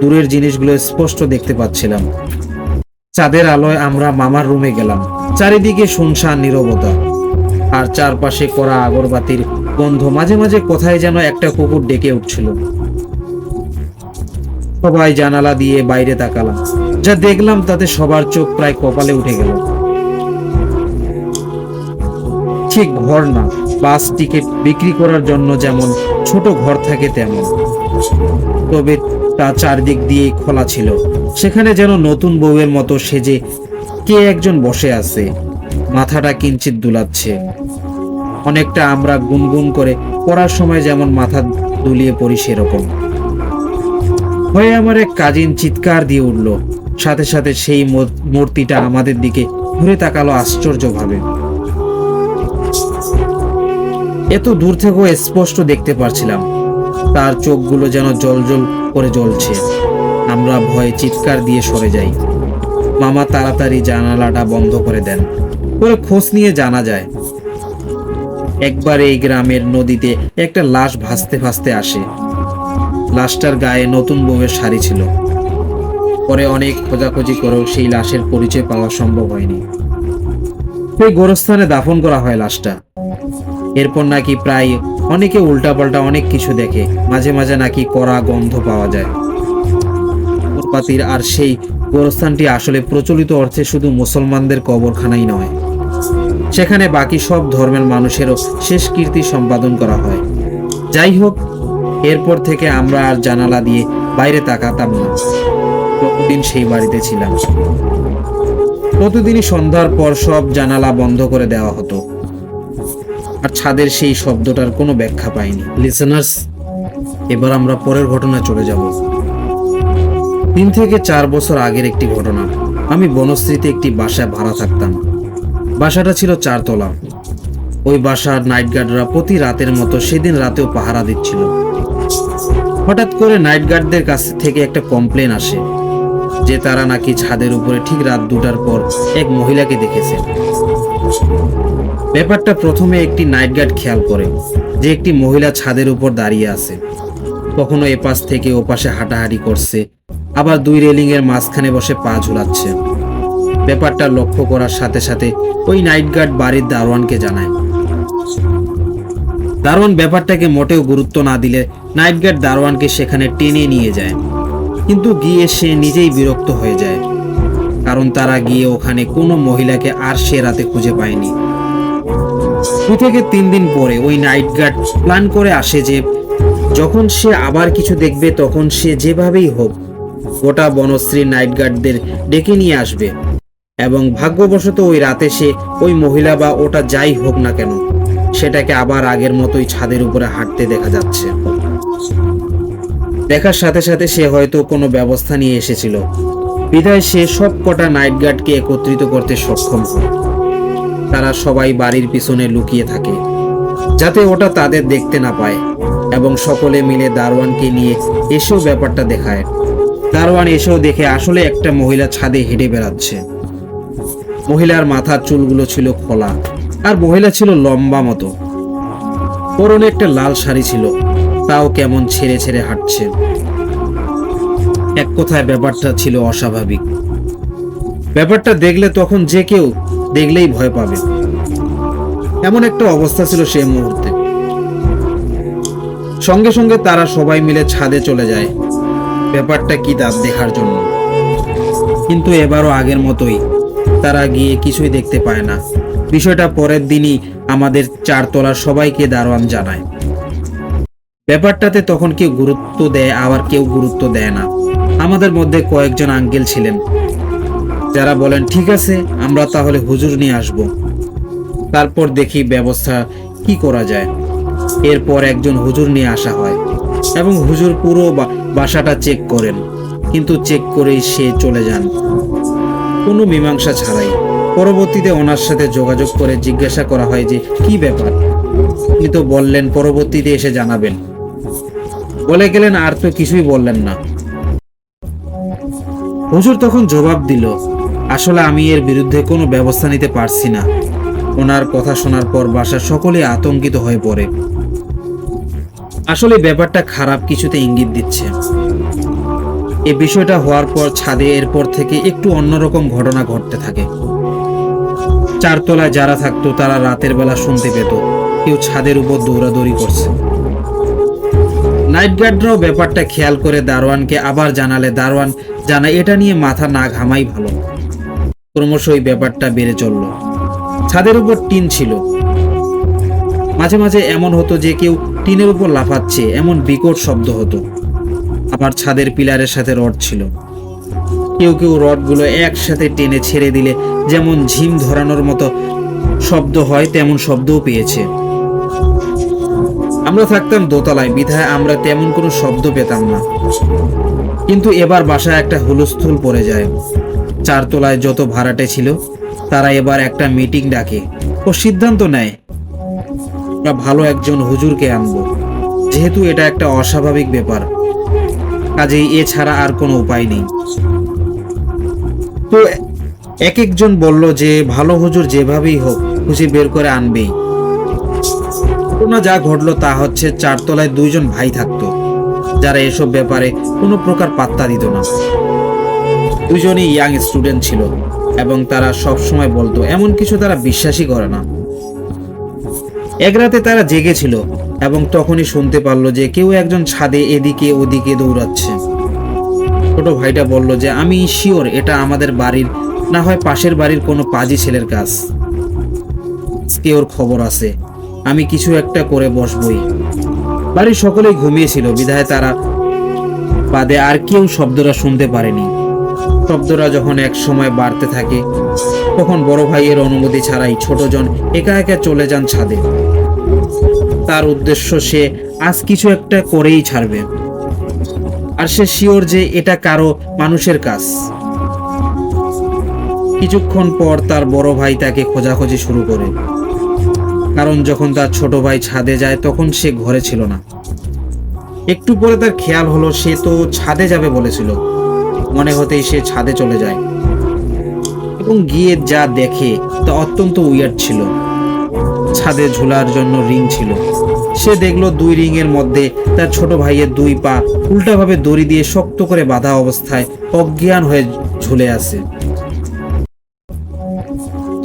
A: দূরের জিনিসগুলো স্পষ্ট দেখতে পাচ্ছিলাম। চাঁদের আলোয় আমরা মামার রুমে গেলাম। চারিদিকে শুনশান নীরবতা, আর চারপাশে কড়া আগরবাতির গন্ধ। মাঝে মাঝে কোথায় যেন একটা কুকুর ডেকে উঠছিল। সবাই জানালা দিয়ে বাইরে তাকালাম। যা দেখলাম তাতে সবার চোখ প্রায় কপালে উঠে গেল। ঠিক ঘর না, বাস টিকিট বিক্রি করার জন্য যেমন ছোট ঘর থাকে তেমন, তবে তা চারদিক দিয়ে খোলা ছিল। সেখানে যেন নতুন বউয়ের মতো সেজে কে একজন বসে আছে, মাথাটা কিঞ্চিত দুলাচ্ছে। অনেকটা আমরা গুনগুন করে পড়ার সময় যেমন মাথা দুলিয়ে পড়ি সেরকম। হয়ে আমার এক কাজিন চিৎকার দিয়ে উঠল। সাথে সাথে সেই মূর্তিটা আমাদের দিকে ঘুরে তাকালো আশ্চর্যভাবে। এত দূর থেকেও স্পষ্ট দেখতে পারছিলাম। তার চোখগুলো যেন জ্বলজ্বল করে জ্বলছে। আমরা ভয়ে চিৎকার দিয়ে সরে যাই। মামা তাড়াতাড়ি জানালাটা বন্ধ করে দেন। পরে খোঁজ নিয়ে জানা যায় একবার এই গ্রামের নদীতে একটা লাশ ভাসতে ভাসতে আসে। লাশটার গায়ে নতুন বউয়ের শাড়ি ছিল। পরে অনেক খোঁজাখুঁজি করেও সেই লাশের পরিচয় পাওয়া সম্ভব হয়নি। সেই গোরস্থানে দাফন করা হয় লাশটা। এরপর নাকি প্রায় অনেকে উল্টাপাল্টা অনেক কিছু দেখে। মাঝে মাঝে নাকি কড়া গন্ধ পাওয়া যায় পাতির। আর সেই গোরস্থানটি আসলে প্রচলিত অর্থে শুধু মুসলমানদের কবরখানাই নয়, সেখানে বাকি সব ধর্মের মানুষেরও শেষ কীর্তি সম্পাদন করা হয়। যাই হোক, এরপর থেকে আমরা আর জানালা দিয়ে বাইরে তাকাতাম না। প্রতিদিন সেই বাড়িতে ছিলাম। প্রতিদিনই সন্ধ্যার পর সব জানালা বন্ধ করে দেওয়া হতো। আর ছাদের সেই শব্দটার কোনো ব্যাখ্যা পাইনি। লিসেনার্স, এবার আমরা পরের ঘটনায় চলে যাব। 3 থেকে 4 বছর আগের একটি ঘটনা। আমি বনশ্রীতে একটি বাসায় ভাড়া থাকতাম। বাসাটা ছিল 4 তলা। ওই বাসার নাইট গার্ডরা প্রতি রাতের মতো সেদিন রাতেও পাহারা দিচ্ছিল। হঠাৎ করে নাইট গার্ডদের কাছ থেকে একটা কমপ্লেন আসে যে তারা নাকি ছাদের উপরে ঠিক রাত 2টার পর এক মহিলাকে দেখেছে। ব্যাপারটা প্রথমে একটি নাইট গার্ড খেয়াল করে যে একটি মহিলা ছাদের উপর দাঁড়িয়ে আছে। কখনো এপাশ থেকে ওপাশে হাঁটাহাঁটি করছে, আবার 2 রেলিং এর মাঝখানে বসে পা ঝুলাচ্ছে। ব্যাপারটা লক্ষ্য করার সাথে সাথে ওই নাইট গার্ড বাড়ির দারোয়ানকে জানায়। দারোয়ান ব্যাপারটাকে মোটেও গুরুত্ব না দিলে নাইট গার্ড দারোয়ানকে সেখানে টেনে নিয়ে যায়। কিন্তু গিয়ে সে নিজেই বিরক্ত হয়ে যায়, কারণ তারা গিয়ে ওখানে কোনো মহিলাকে আর সে রাতে খুঁজে পায়নি। 2 থেকে 3 দিন পরে ওই নাইট গার্ড প্ল্যান করে আসে যে যখন সে আবার কিছু দেখবে তখন সে যেভাবেই হোক গোটা বনশ্রী নাইট গার্ডদের ডেকে নিয়ে আসবে, এবং ভাগ্যবশত ওই রাতে সে ওই মহিলা বা ওটা যাই হোক না কেন সেটাকে আবার আগের মতোই ছাদের উপরে হাঁটতে দেখা যাচ্ছে। দেখার সাথে সাথে সে হয়তো কোনো ব্যবস্থা নিয়ে এসেছিল, বিধায় সে সব কটা নাইট গার্ডকে একত্রিত করতে সক্ষম হয়। তারা সবাই বাড়ির পিছনে লুকিয়ে থাকে যাতে ওটা তাদের দেখতে না পায়, এবং সকলে মিলে দারোয়ানকে নিয়ে এসেও ব্যাপারটা দেখায়। দারোয়ান এসেও দেখে আসলে একটা মহিলা ছাদে হেঁটে বেড়াচ্ছে। মহিলার মাথার চুলগুলো ছিল খোলা, আর মহিলা ছিল লম্বা মতো। পরনে একটা লাল শাড়ি ছিল, তাও কেমন ছেড়ে ছেড়ে হাঁটছে। এক কথায় ব্যাপারটা ছিল অস্বাভাবিক। ব্যাপারটা দেখলে তখন যে কেউ দেখলেই ভয় পাবে, এমন একটা অবস্থা ছিল সেই মুহূর্তে। সঙ্গে সঙ্গে তারা সবাই মিলে ছাদে চলে যায় ব্যাপারটা কি তা দেখার জন্য। কিন্তু এবারও আগের মতোই তারা গিয়ে কিছুই দেখতে পায় না। বিষয়টা পরের দিনই আমাদের 4 তলার সবাইকে দারোয়ান জানায়। ব্যাপারটাতে তখন কেউ গুরুত্ব দেয়, আবার কেউ গুরুত্ব দেয় না। আমাদের মধ্যে কয়েকজন আঙ্কেল ছিলেন যারা বলেন, ঠিক আছে, আমরা তাহলে হুজুর নিয়ে আসব, তারপর দেখি ব্যবস্থা কি করা যায়। এরপর একজন হুজুর নিয়ে আসা হয় এবং হুজুর পুরো বাসাটা চেক করেন, কিন্তু চেক করেই সে চলে যান কোনো মীমাংসা ছাড়াই। পরবর্তীতে ওনার সাথে যোগাযোগ করে জিজ্ঞাসা করা হয় যে কি ব্যাপার। উনি তো বললেন পরবর্তীতে এসে জানাবেন, বলে গেলেন, আর তো কিছুই বললেন না। হুজুর তখন জবাব দিল, আসলে আমি এর বিরুদ্ধে কোনো ব্যবস্থা নিতে পারছি না। ওনার কথা শোনার পর বাসার সকলে আতঙ্কিত হয়ে পড়ে। আসলে ব্যাপারটা খারাপ কিছুতে ইঙ্গিত দিচ্ছে। এই বিষয়টা হওয়ার পর ছাদে এরপর থেকে একটু অন্যরকম ঘটনা ঘটতে থাকে। চারতলায় যারা থাকতো তারা রাতের বেলা শুনতে পেত কেউ ছাদের উপর দৌড়াদৌড়ি করছে। নাইট গার্ডরাও ব্যাপারটা খেয়াল করে দারোয়ানকে আবার জানালে দারোয়ান জানায় এটা নিয়ে মাথা না ঘামাই ভালো। ক্রমশ ওই ব্যাপারটা বেড়ে চলল। ছাদের উপর টিন ছিল। মাঝে মাঝে এমন হতো যে কেউ টিনের উপর লাফাচ্ছে, এমন বিকট শব্দ হতো। আবার ছাদের পিলারের সাথে রড ছিল। কেউ কেউ রডগুলো একসাথে টেনে ছেড়ে দিলে যেমন ঝিম ধরানোর মতো শব্দ হয় তেমন শব্দও পেয়েছে। আমরা থাকতাম দোতলায়, বিধায় আমরা তেমন কোনো শব্দ পেতাম না। কিন্তু এবার বাসায় একটা হুলস্থুল পড়ে যায়। চারতলায় যত ভাড়াটে ছিল তারা এবার একটা মিটিং ডাকে ও সিদ্ধান্ত নেয় আমরা ভালো একজন হুজুরকে আনবো, যেহেতু এটা একটা অস্বাভাবিক ব্যাপার। কাজেই এছাড়া আর কোনো উপায় নেই। তো এক একজন বলল যে ভালো হুজুর যেভাবেই হোক খুঁজে বের করে আনবেই। ঘটনা যা ঘটলো তা হচ্ছে চারতলায় দুইজন ভাই থাকতো যারা এসব ব্যাপারে কোনো প্রকার পাত্তা দিত না। দুইজনই ইয়াং স্টুডেন্ট ছিল এবং তারা সব সময় বলতো এমন কিছু তারা বিশ্বাসই করে না। এক রাতে তারা জেগেছিল এবং তখনই শুনতে পারলো যে কেউ একজন ছাদে এদিকে ওদিকে দৌড়াচ্ছে। ছোট ভাইটা বলল যে আমি শিওর এটা আমাদের বাড়ির না হয় পাশের বাড়ির কোনো পাজি ছেলের কাজ। আজকে ওর খবর আছে, আমি কিছু একটা করে বসবই। বাড়ির সকলেই ঘুমিয়েছিল বিধায় তারা বাদে আর কেউ শব্দটা শুনতে পারেনি। শব্দটা যখন এক সময় বাড়তে থাকে তখন বড় ভাইয়ের অনুমতি ছাড়াই ছোটজন একা একা চলে যান ছাদে। তার উদ্দেশ্য সে আজ কিছু একটা করেই ছাড়বে, আর সে শিওর যে এটা কারো মানুষের কাজ। কিছুক্ষণ পর তার বড় ভাই তাকে খোঁজাখুঁজি শুরু করে, কারণ যখন তার ছোট ভাই ছাদে যায় তখন সে ঘরে ছিল না। একটু পরে তার খেয়াল হলো সে তো ছাদে যাবে বলেছিল। মনে হতেই সে ছাদে চলে যায় এবং গিয়ে যা দেখে তা অত্যন্ত উইয়ার্ড ছিল। ছাদে ঝুলার জন্য রিং ছিল। সে দেখলো দুই রিং এর মধ্যে তার ছোট ভাইয়ের দুই পা উল্টাভাবে দড়ি দিয়ে শক্ত করে বাঁধা অবস্থায় অজ্ঞান হয়ে ঝুলে আছে।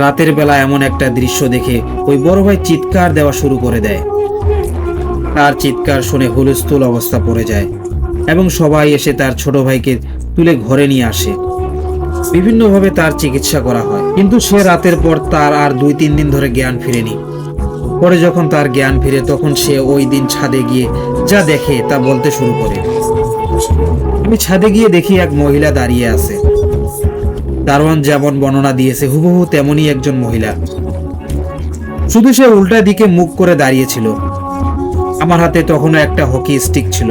A: রাতের বেলা এমন একটা দৃশ্য দেখে ওই বড় ভাই চিৎকার দেওয়া শুরু করে দেয়। তার চিৎকার শুনে হুলস্থুল অবস্থা পড়ে যায় এবং সবাই এসে তার ছোট ভাইকে তুলে ঘরে নিয়ে আসে। বিভিন্নভাবে তার চিকিৎসা করা হয়, কিন্তু সে রাতের পর তার আর 2-3 দিন ধরে জ্ঞান ফিরেনি। পরে যখন তার জ্ঞান ফিরে তখন সে ওই দিন ছাদে গিয়ে যা দেখে তা বলতে শুরু করে। আমি ছাদে গিয়ে দেখি এক মহিলা দাঁড়িয়ে আছে। দারোয়ান যেমন বর্ণনা দিয়েছে হুবহু তেমনই একজন মহিলা, শুধু সে উল্টা দিকে মুখ করে দাঁড়িয়েছিল। আমার হাতে তখনও একটা হকি স্টিক ছিল।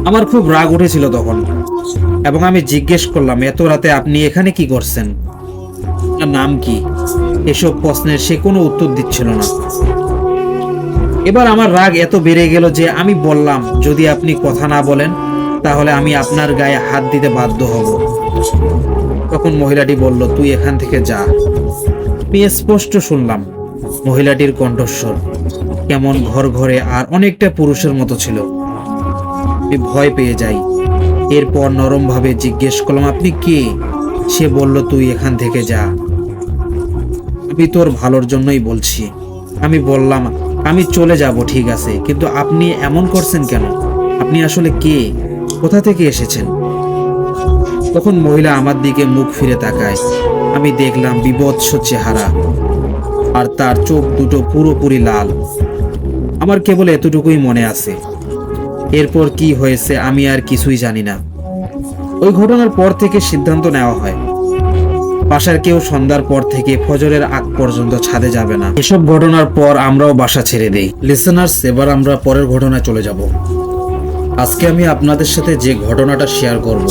A: আমার খুব রাগ উঠেছিল তখন এবং আমি জিজ্ঞেস করলাম, এত রাতে আপনি এখানে কি করছেন? আপনার নাম কি? এসব প্রশ্নের সে কোনো উত্তর দিচ্ছিল না। এবার আমার রাগ এত বেড়ে গেল যে আমি বললাম, যদি আপনি কথা না বলেন তাহলে আমি আপনার গায়ে হাত দিতে বাধ্য হব। তখন মহিলাটি বলল, তুই এখান থেকে যা। আমি স্পষ্ট শুনলাম মহিলাটির কণ্ঠস্বর কেমন ঘরে আর অনেকটা পুরুষের মতো ছিল। আমি ভয় পেয়ে যাই। এরপর নরম ভাবে জিজ্ঞেস করলাম, আপনি কে? সে বলল, তুই এখান থেকে যা। আমি তোর ভালোর জন্যই বলছি। আমি বললাম, আমি চলে যাব ঠিক আছে, কিন্তু আপনি এমন করছেন কেন? আপনি আসলে কে? কোথা থেকে এসেছেন? তখন মহিলা আমার দিকে মুখ ফিরে তাকায়। আমি দেখলাম বিভৎস চেহারা আর তার চোখ দুটো পুরোপুরি লাল। আমার কেবল এতটুকুই মনে আছে। এরপর কি হয়েছে আমি আর কিছুই জানি না। ওই ঘটনার পর থেকে সিদ্ধান্ত নেওয়া হয় বাসার কেউ সন্ধ্যার পর থেকে ফজরের আগ পর্যন্ত ছাদে যাবে না। এসব ঘটনার পর আমরাও বাসা ছেড়ে দেই। লিসেনার্স, এবার আমরা পরের ঘটনায় চলে যাব। আজকে আমি আপনাদের সাথে যে ঘটনাটা শেয়ার করব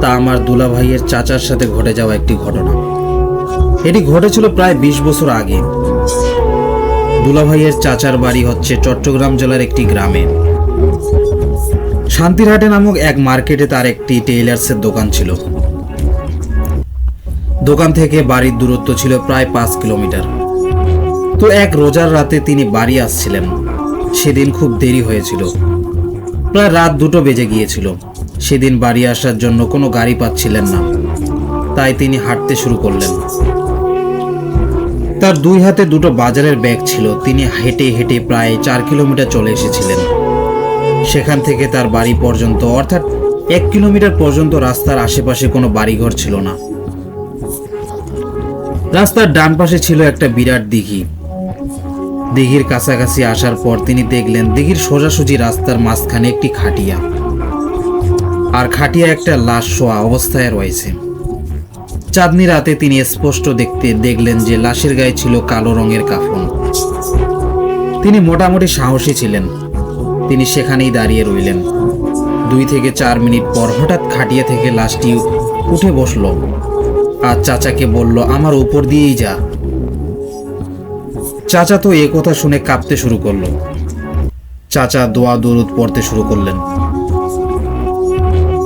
A: তা আমার দুলা ভাইয়ের চাচার সাথে ঘটে যাওয়া একটি ঘটনা। এটি ঘটেছিল প্রায় 20 বছর আগে। দুলা ভাইয়ের চাচার বাড়ি হচ্ছে চট্টগ্রাম জেলার একটি গ্রামে। শান্তিরহাটে নামক এক মার্কেটে তার একটি টেইলার্সের দোকান ছিল। দোকান থেকে বাড়ির দূরত্ব ছিল প্রায় 5 কিলোমিটার। তো এক রোজার রাতে তিনি বাড়ি আসছিলেন। সেদিন খুব দেরি হয়েছিল, প্রায় রাত 2টো বেজে গিয়েছিল। সেদিন বাড়ি আসার জন্য কোনো গাড়ি পাচ্ছিলেন না, তাই তিনি হাঁটতে শুরু করলেন। তার 2 হাতে 2টো বাজারের ব্যাগ ছিল। তিনি হেঁটে হেঁটে প্রায় 4 কিলোমিটার চলে এসেছিলেন। সেখান থেকে তার বাড়ি পর্যন্ত, অর্থাৎ 1 কিলোমিটার পর্যন্ত রাস্তার আশেপাশে কোনো বাড়িঘর ছিল না। রাস্তার ডান পাশে ছিল একটা বিরাট দিঘি। দিঘির কাছাকাছি আসার পর তিনি দেখলেন দিঘির সোজাসুজি রাস্তার মাঝখানে একটি খাটিয়া, আর খাটিয়া একটা লাশ শোয়া অবস্থায় রয়েছে। চাঁদনি রাতে তিনি স্পষ্ট দেখলেন যে লাশের গায়ে ছিল কালো রঙের কাফন। তিনি মোটামুটি সাহসী ছিলেন। তিনি সেখানেই দাঁড়িয়ে রইলেন। 2 থেকে 4 মিনিট পর হঠাৎ খাটিয়া থেকে লাশটি উঠে বসলো আর চাচাকে বলল, আমার উপর দিয়েই যা। চাচা তো এ কথা শুনে কাঁপতে শুরু করলো। চাচা দোয়া দরুদ পড়তে শুরু করলেন।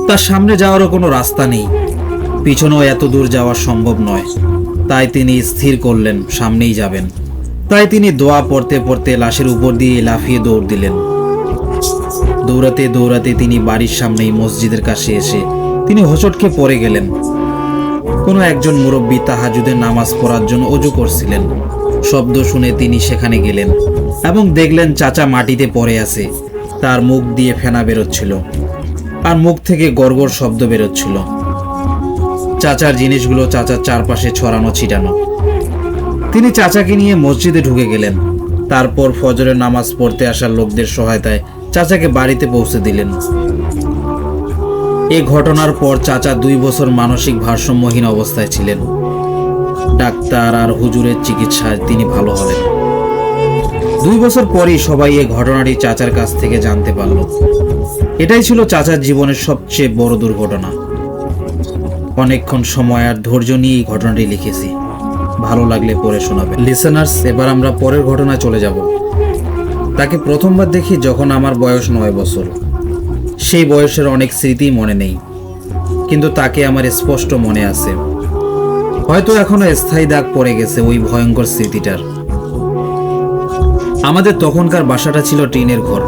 A: তার সামনে যাওয়ারও কোনো রাস্তা নেই, পিছনেও এত দূর যাওয়া সম্ভব নয়। তাই তিনি স্থির করলেন সামনেই যাবেন। তাই তিনি দোয়া পড়তে পড়তে লাশের উপর দিয়ে লাফিয়ে দৌড় দিলেন। দৌড়াতে দৌড়াতে তিনি বাড়ির সামনেই মসজিদের কাছে এসে তিনি হোঁচটকে পড়ে গেলেন। কোনো একজন মুরব্বী তাহাজ্জুদের নামাজ পড়ার জন্য অজু করছিলেন। শব্দ শুনে তিনি সেখানে গেলেন এবং দেখলেন চাচা মাটিতে পড়ে আছে। তার মুখ দিয়ে ফেনা বেরোচ্ছিল আর মুখ থেকে গড়গড় শব্দ বেরোচ্ছিল। চাচার জিনিসগুলো চাচার চারপাশে ছড়ানো ছিটানো। তিনি চাচাকে নিয়ে মসজিদে ঢুকে গেলেন। তারপর ফজরের নামাজ পড়তে আসা লোকদের সহায়তায় চাচাকে বাড়িতে পৌঁছে দিলেন। এই ঘটনার পর চাচা 2 বছর মানসিক ভারসাম্যহীন অবস্থায় ছিলেন। ডাক্তার আর হুজুরের চিকিৎসায় তিনি ভালো হলেন। 2 বছর পরই সবাই এই ঘটনাটি চাচার কাছ থেকে জানতে পারল। এটাই ছিল চাচার জীবনের সবচেয়ে বড় দুর্ঘটনা। অনেকক্ষণ সময় আর ধৈর্য নিয়ে এই ঘটনাটি লিখেছি। ভালো লাগলে পড়ে শোনাবে। লিসেনার্স, এবার আমরা পরের ঘটনায় চলে যাব। তাকে প্রথমবার দেখি যখন আমার বয়স 9 বছর। সেই বয়সের অনেক স্মৃতি মনে নেই, কিন্তু তাকে আমার স্পষ্ট মনে আছে। হয়তো এখনো স্থায়ী দাগ পড়ে গেছে ওই ভয়ঙ্কর স্মৃতিটার। আমাদের তখনকার বাসাটা ছিল টিনের ঘর।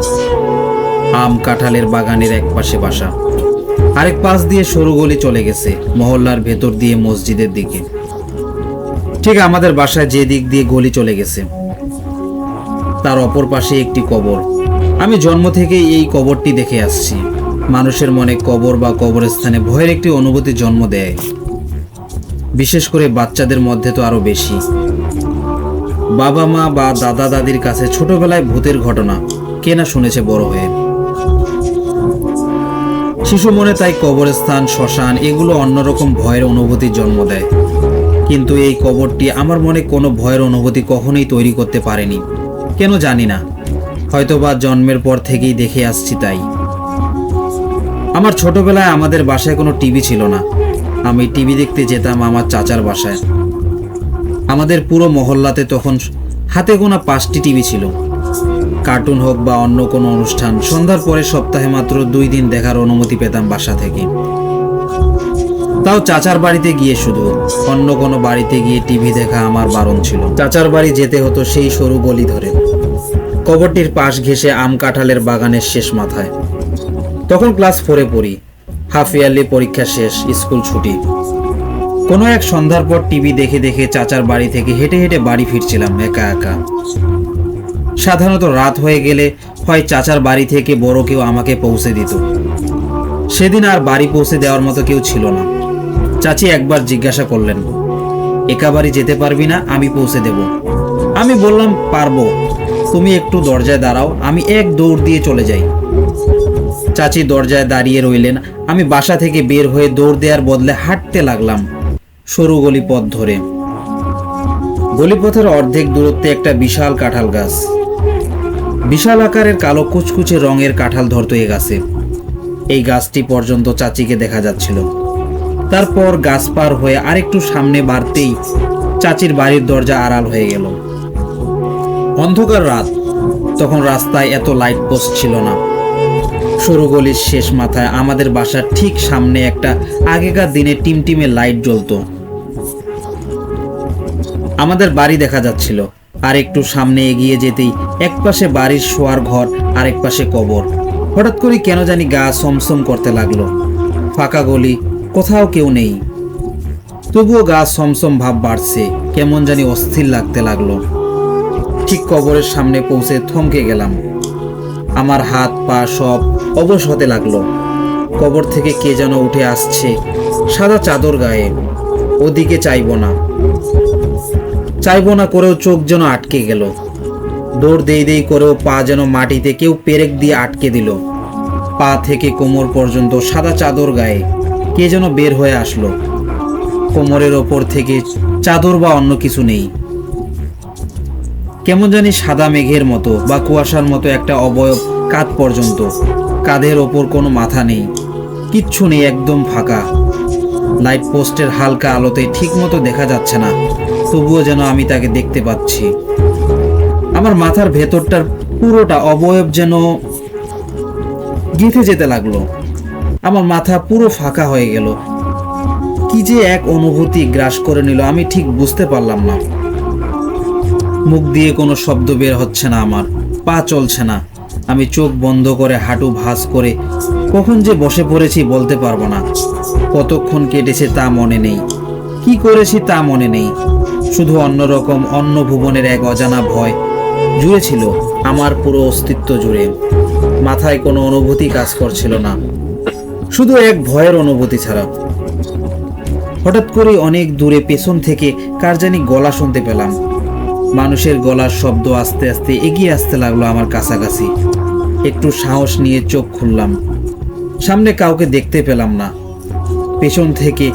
A: আম কাঁঠালের বাগানের এক পাশে বাসা, আরেক পাশ দিয়ে সরু গলি চলে গেছে মহল্লার ভেতর দিয়ে মসজিদের দিকে। ঠিক আমাদের বাসায় যে দিক দিয়ে গলি চলে গেছে তার অপর পাশে একটি কবর। আমি জন্ম থেকেই এই কবরটি দেখে আসছি। মানুষের মনে কবর বা কবরস্থানে ভয়ের একটি অনুভূতি জন্ম দেয়, বিশেষ করে বাচ্চাদের মধ্যে তো আরো বেশি। বাবা মা বা দাদা দাদির কাছে ছোটবেলায় ভূতের ঘটনা কে না শুনেছে বড় হয়ে। শিশু মনে তাই কবরস্থান, শ্মশান এগুলো অন্যরকম ভয়ের অনুভূতি জন্ম দেয়। কিন্তু এই কবরটি আমার মনে কোনো ভয়ের অনুভূতি কখনোই তৈরি করতে পারেনি। কেন জানি না, হয়তোবা জন্মের পর থেকেই দেখে আসছি তাই। আমার ছোটবেলায় আমাদের বাসায় কোনো টিভি ছিল না। আমি টিভি দেখতে যেতাম আমার চাচার বাসায়। আমাদের পুরো মহল্লাতে তখন হাতে গোনা 5টি টিভি ছিল। কার্টুন হোক বা অন্য কোনো অনুষ্ঠান সন্ধ্যার পরে সপ্তাহে মাত্র 2 দিন দেখার অনুমতি পেতাম বাসা থেকে। তাও চাচার বাড়িতে গিয়ে, শুধু অন্য কোনো বাড়িতে গিয়ে টিভি দেখা আমার বারণ ছিল। চাচার বাড়ি যেতে হতো সেই সরু গলি ধরে, কবরটির পাশ ঘেঁষে আম কাঁঠালের বাগানের শেষ মাথায়। তখন ক্লাস 4-এ পড়ি। হাফ ইয়ারলি পরীক্ষা শেষ, স্কুল ছুটি। কোনো এক সন্ধ্যার পর টিভি দেখে দেখে চাচার বাড়ি থেকে হেঁটে হেঁটে বাড়ি ফিরছিলাম একা একা। সাধারণত রাত হয়ে গেলে হয় চাচার বাড়ি থেকে বড় কেউ আমাকে পৌঁছে দিত। সেদিন আর বাড়ি পৌঁছে দেওয়ার মতো কেউ ছিল না। চাচি একবার জিজ্ঞাসা করলেন, একা বাড়ি যেতে পারবি না? আমি পৌঁছে দেব। আমি বললাম, পারবো, তুমি একটু দরজায় দাঁড়াও, আমি এক দৌড় দিয়ে চলে যাই। চাচি দরজায় দাঁড়িয়ে রইলেন। আমি বাসা থেকে বের হয়ে দৌড় দেওয়ার বদলে হাঁটতে লাগলাম সরু গলি পথ ধরে। গলিপথের অর্ধেক দূরত্বে একটা বিশাল কাঁঠাল গাছ। বিশাল আকারের কালো কুচকুচে রঙের কাঁঠাল ধরতো এ গাছে। এই গাছটি পর্যন্ত চাচিকে দেখা যাচ্ছিল। তারপর গাছ পার হয়ে আরেকটু সামনে বাড়তেই চাচির বাড়ির দরজা আড়াল হয়ে গেল। অন্ধকার রাত, তখন রাস্তায় এত লাইট পোস্ট ছিল না। সরু গলির শেষ মাথায় আমাদের বাসার ঠিক সামনে একটা আগেকার দিনে টিমটিমে লাইট জ্বলতো। আমাদের বাড়ি দেখা যাচ্ছিল, আর একটু সামনে এগিয়ে যেতেই একপাশে বাড়ির শোয়ার ঘর, আর এক পাশে কবর। হঠাৎ করে কেন জানি গা সমসম করতে লাগলো। ফাঁকা গলি, কোথাও কেউ নেই, তবুও গা সমসম ভাব বাড়ছে, কেমন জানি অস্থির লাগতে লাগলো। ঠিক কবরের সামনে পৌঁছে থমকে গেলাম। আমার হাত পা সব অবশ হতে লাগলো। কবর থেকে কে যেন উঠে আসছে, সাদা চাদর গায়ে। ওদিকে চাইবো না করেও চোখ যেন আটকে গেল। দৌড় দেই করেও পা যেন মাটিতে কেউ পেরেক দিয়ে আটকে দিল। পা থেকে কোমর পর্যন্ত সাদা চাদর গায়ে কে যেন বের হয়ে আসলো। কোমরের ওপর থেকে চাদর বা অন্য কিছু নেই, কেমন জানি সাদা মেঘের মতো বা কুয়াশার মতো একটা অবয়ব কাঁধ পর্যন্ত। কাঁধের ওপর কোনো মাথা নেই, কিচ্ছু নেই, একদম ফাঁকা। লাইট পোস্টের হালকা আলোতে ঠিক মতো দেখা যাচ্ছে না, তবুও যেন আমি তাকে দেখতে পাচ্ছি। আমার মাথার ভেতরটার পুরোটা অবয়ব যেন গেঁথে যেতে লাগলো। আমার মাথা পুরো ফাঁকা হয়ে গেল। কি যে এক অনুভূতি গ্রাস করে নিল আমি ঠিক বুঝতে পারলাম না। মুখ দিয়ে কোনো শব্দ বের হচ্ছে না, আমার পা চলছে না। আমি চোখ বন্ধ করে হাঁটু ভাঁজ করে কখন যে বসে পড়েছি বলতে পারবো না। কতক্ষণ কেটেছে তা মনে নেই, কি করেছি তা মনে নেই। শুধু অন্যরকম, অন্য ভুবনের এক অজানা ভয় জুড়ে ছিল আমার পুরো অস্তিত্ব জুড়ে। মাথায় কোনো অনুভূতি কাজ করছিল না, শুধু এক ভয়ের অনুভূতি ছাড়া। হঠাৎ করে অনেক দূরে পেছন থেকে কার জানি গলা শুনতে পেলাম। মানুষের গলার শব্দ আস্তে আস্তে এগিয়ে আসতে লাগলো আমার কাছাকাছি। একটু সাহস নিয়ে চোখ খুললাম, সামনে কাউকে দেখতে পেলাম না। পেছন থেকে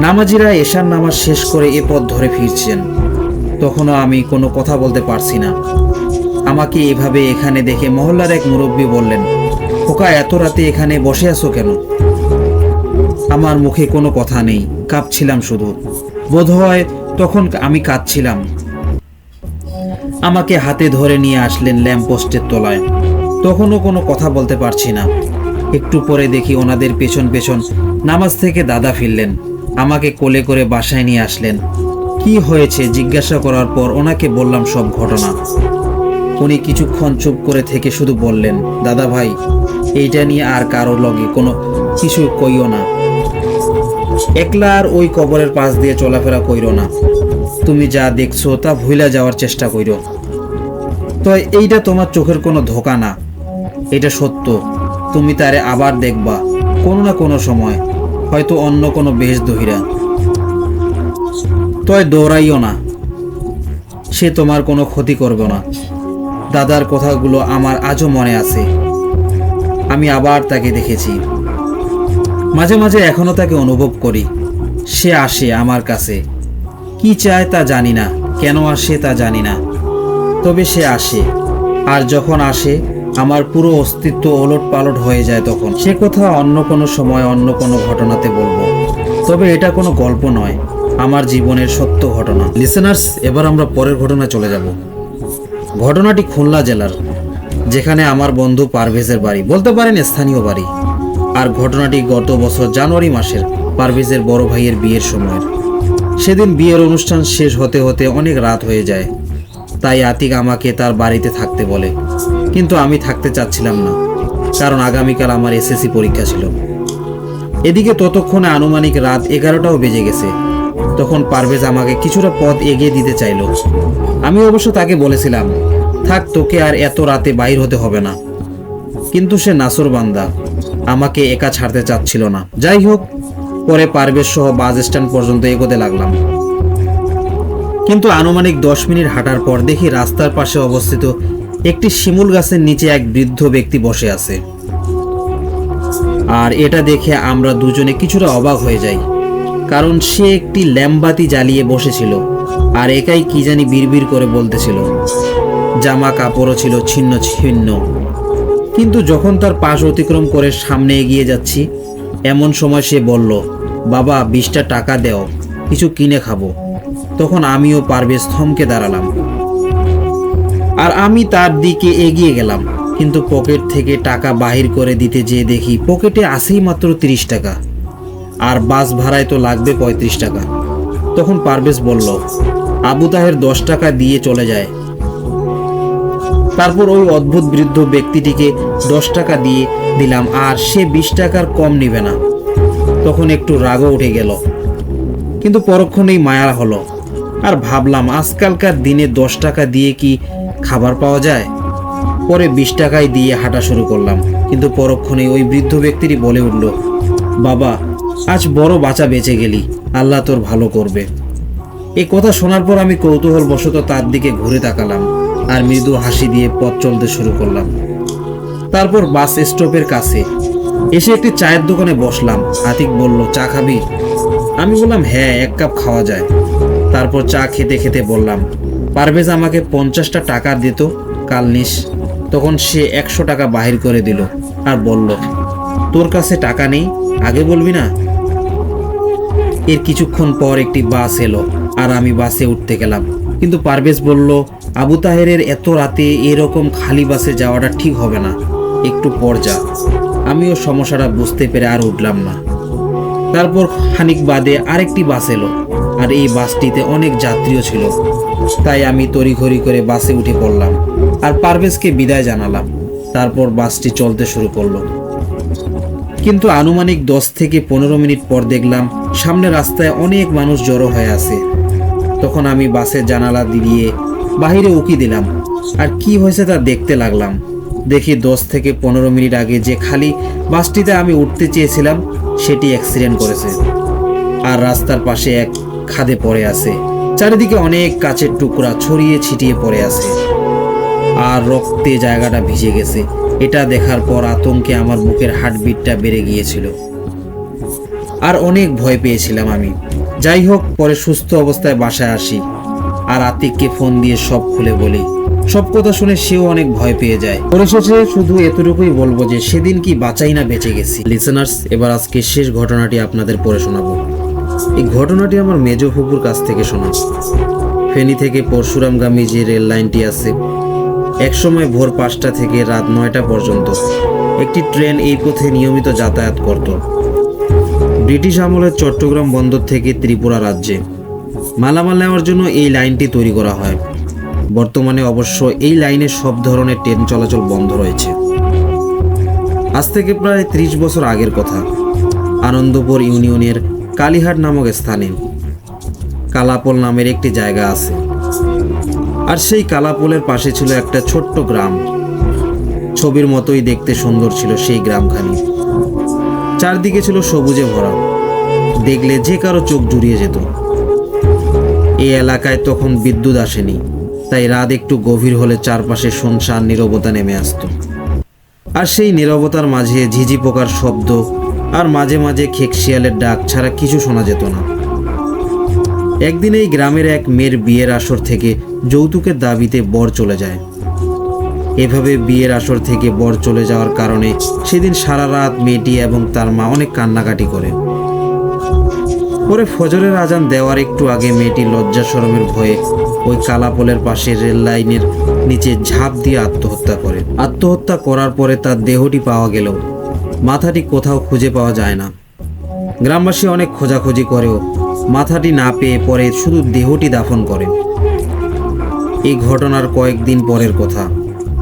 A: নামাজিরা এশার নামাজ শেষ করে এ পথ ধরে ফিরছেন। তখনও আমি কোনো কথা বলতে পারছি না। আমাকে এভাবে এখানে দেখে মহল্লার এক মুরব্বী বললেন, খোকা এত রাতে এখানে বসে আছো কেন? আমার মুখে কোনো কথা নেই, কাঁপছিলাম শুধু। বোধহয় তখন আমি কাঁদছিলাম। আমাকে হাতে ধরে নিয়ে আসলেন ল্যাম্পপোস্টের তলায়। তখনও কোনো কথা বলতে পারছি না। একটু পরে দেখি ওনাদের পেছন পেছন নামাজ থেকে দাদা ফিরলেন, আমাকে কোলে করে বাসায় নিয়ে আসলেন। কি হয়েছে জিজ্ঞাসা করার পর ওনাকে বললাম সব ঘটনা। উনি কিছুক্ষণ চুপ করে থেকে শুধু বললেন, দাদা ভাই, এইটা নিয়ে আর কারো লগে কোনো কিছু কইও না। একলা আর ওই কবরের পাশ দিয়ে চলাফেরা কইরো না। তুমি যা দেখছো তা ভুলা যাওয়ার চেষ্টা কইরো। তো এইটা তোমার চোখের কোনো ধোঁকা না, এটা সত্য। তুমি তারে আবার দেখবা কোনো না কোনো সময়, হয়তো অন্য কোনো বেশ দহিরা। তয় দৌড়াইও না, সে তোমার কোনো ক্ষতি করবে না। দাদার কথাগুলো আমার আজও মনে আছে। আমি আবার তাকে দেখেছি, মাঝে মাঝে এখনো তাকে অনুভব করি। সে আসে আমার কাছে, কি চায় তা জানি না, কেন আসে তা জানি না, তবে সে আসে। আর যখন আসে আমার পুরো অস্তিত্ব ওলট পালট হয়ে যায়। তখন সে কথা অন্য কোনো সময়, অন্য কোনো ঘটনাতে বলবো। তবে এটা কোনো গল্প নয়, আমার জীবনের সত্য ঘটনা। লিসেনার্স, এবার আমরা পরের ঘটনায় চলে যাব। ঘটনাটি খুলনা জেলার, যেখানে আমার বন্ধু পারভেজের বাড়ি, বলতে পারেন স্থানীয় বাড়ি। আর ঘটনাটি গত বছর জানুয়ারি মাসের পারভেজের বড় ভাইয়ের বিয়ের সময়ের। সেদিন বিয়ের অনুষ্ঠান শেষ হতে হতে অনেক রাত হয়ে যায়। তাই আতিক আমাকে তার বাড়িতে থাকতে বলে, কিন্তু আমি থাকতে চাচ্ছিলাম না, কারণ আগামীকাল আমার এসএসসি পরীক্ষা ছিল। এদিকে ততক্ষণে আনুমানিক রাত 11টাও বেজে গেছে। তখন পারভেজ আমাকে কিছুটা পথ এগিয়ে দিতে চাইল। আমি অবশ্য তাকে বলেছিলাম, থাক, তোকে আর এত রাতে বাইর হতে হবে না। কিন্তু সে নাসর বান্দা, আমাকে একা ছাড়তে চাচ্ছিল না। যাই হোক, পরে পারভেজ সহ বাস স্ট্যান্ড পর্যন্ত এগোতে লাগলাম। কিন্তু আনুমানিক 10 মিনিট হাঁটার পর দেখি রাস্তার পাশে অবস্থিত একটি শিমুল গাছের নিচে এক বৃদ্ধ ব্যক্তি বসে আছে। আর এটা দেখে আমরা দুজনে কিছুটা অবাক হয়ে যাই, কারণ সে একটি ল্যাম্পবাতি জ্বালিয়ে বসেছিল আর একাই কি জানি বিড়বিড় করে বলতেছিল। জামা কাপড়ও ছিল ছিন্ন ছিন্ন। কিন্তু যখন তার পাশ অতিক্রম করে সামনে এগিয়ে যাচ্ছি, এমন সময় সে বলল, বাবা 20টা টাকা দেও, কিছু কিনে খাবো। তখন আমিও পারভেজ থমকে দাঁড়ালাম, আর আমি তার দিকে এগিয়ে গেলাম। কিন্তু পকেট থেকে টাকা বাহির করে দিতে যেয়ে দেখি পকেটে আছেই মাত্র 30 টাকা, আর বাস ভাড়ায় তো লাগবে 35 টাকা। তখন পারভেজ বলল, আবু তাহের 10 টাকা দিয়ে চলে যায়। তারপর ওই অদ্ভুত বৃদ্ধ ব্যক্তিটিকে 10 টাকা দিয়ে দিলাম, আর সে 20 টাকার কম নিবে না। তখন একটু রাগও উঠে গেল, কিন্তু পরক্ষণেই মায়া হলো। আর ভাবলাম, আজকালকার দিনে 10 টাকা দিয়ে কি খাবার পাওয়া যায়? পরে 20 টাকায় দিয়ে হাঁটা শুরু করলাম, কিন্তু পরক্ষণেই ওই বৃদ্ধ ব্যক্তিটি বলে উঠল, বাবা, আজ বড় বাঁচা বেঁচে গেলি, আল্লাহ তোর ভালো করবে। এই কথা শোনার পর আমি কৌতূহলবশত তার দিকে ঘুরে তাকালাম আর মৃদু হাসি দিয়ে পথ চলতে শুরু করলাম। তারপর বাস স্টপের কাছে এসে একটি চায়ের দোকানে বসলাম। আতিক বলল, চা খাবি? আমি বললাম, হ্যাঁ, 1 কাপ খাওয়া যায়। তারপর চা খেতে খেতে বললাম, পারভেজ আমাকে 50টা টাকা দিত, কাল নিস। তখন সে 100 টাকা বাহির করে দিল আর বলল, তোর কাছে টাকা নেই, আগে বলবি না? এর কিছুক্ষণ পর একটি বাস এলো আর আমি বাসে উঠতে গেলাম, কিন্তু পারভেজ বলল, আবু তাহেরের এত রাতে এরকম খালি বাসে যাওয়াটা ঠিক হবে না, একটু পর যা। আমিও সমস্যাটা বুঝতে পেরে আর উঠলাম না। তারপর খানিক বাদে আরেকটি বাস এলো, আর এই বাসটিতে অনেক যাত্রীও ছিল। তাই আমি তড়িঘড়ি করে বাসে উঠে পড়লাম আর পারভেজকে বিদায় জানালাম। তারপর বাসটি চলতে শুরু করলো, কিন্তু আনুমানিক 10 থেকে 15 মিনিট পর দেখলাম সামনে রাস্তায় অনেক মানুষ জড়ো হয়ে আছে। তখন আমি বাসের জানালা দিয়ে বাহিরে উকি দিলাম আর কি হয়েছে তা দেখতে লাগলাম। দেখি 10 থেকে 15 মিনিট আগে যে খালি বাসটিতে আমি উঠতে চেয়েছিলাম সেটি অ্যাক্সিডেন্ট করেছে আর রাস্তার পাশে এক খাদে পড়ে আছে। চারিদিকে অনেক কাচের টুকরা ছড়িয়ে ছিটিয়ে পড়ে আছে আর রক্তে জায়গাটা ভিজে গেছে। এটা দেখার পর আতঙ্কে আমার বুকের হার্টবিটটা বেড়ে গিয়েছিল আর অনেক ভয় পেয়েছিলাম আমি। যাই হোক, পরে সুস্থ অবস্থায় বাসায় আসি আর আতিককে ফোন দিয়ে সব খুলে বলি। সব কথা শুনে সেও অনেক ভয় পেয়ে যায়। পরিশেষে শুধু এতটুকুই বলবো যে সেদিন কি বাঁচাই না বেঁচে গেছি। লিসেনার্স, এবার আজকে শেষ ঘটনাটি আপনাদের পড়ে শোনাবো। এই ঘটনাটি আমার মেজ ফুপুর কাছ থেকে শোনা। ফেনী থেকে পরশুরামগামী যে রেল লাইনটি আছে, একসময় ভোর 5টা থেকে রাত 9টা পর্যন্ত একটি ট্রেন এই পথে নিয়মিত যাতায়াত করত। ব্রিটিশ আমলের চট্টগ্রাম বন্দর থেকে ত্রিপুরা রাজ্যে মালামাল নেওয়ার জন্য এই লাইনটি তৈরি করা হয়। বর্তমানে অবশ্য এই লাইনে সব ধরনের ট্রেন চলাচল বন্ধ রয়েছে। আজ থেকে প্রায় 30 বছর আগের কথা। আনন্দপুর ইউনিয়নের কালীহাট নামক স্থানে কালাপোল নামের একটি জায়গা আছে, আর সেই কালাপোলের পাশে ছিল একটা ছোট্ট গ্রাম। ছবির মতোই দেখতে সুন্দর ছিল সেই গ্রামখানি। চারদিকে ছিল সবুজে ভরা, দেখলে যে কারো চোখ জুড়িয়ে যেত। এই এলাকায় তখন বিদ্যুৎ আসেনি, তাই রাত একটু গভীর হলে চারপাশে শুনশান নীরবতা নেমে আসত। আর সেই নীরবতার মাঝে ঝিঝি পোকার শব্দ আর মাঝে মাঝে খেকশিয়ালের ডাক ছাড়া কিছু শোনা যেত না। একদিন এই গ্রামের এক মেয়ের বিয়ের আসর থেকে যৌতুকের দাবিতে বর চলে যায়। এভাবে বিয়ের আসর থেকে বর চলে যাওয়ার কারণে সেদিন সারা রাত মেয়েটি এবং তার মা অনেক কান্নাকাটি করে। পরে ফজরের আজান দেওয়ার একটু আগে মেয়েটি লজ্জা শরমের ভয়ে ওই কালাপোলের পাশে রেল লাইনের নিচে ঝাঁপ দিয়ে আত্মহত্যা করে। আত্মহত্যা করার পরে তার দেহটি পাওয়া গেলেও মাথাটি কোথাও খুঁজে পাওয়া যায় না। গ্রামবাসী অনেক খোঁজাখুঁজি করেও মাথাটি না পেয়ে পরে শুধু দেহটি দাফন করে। এই ঘটনার কয়েকদিন পরের কথা।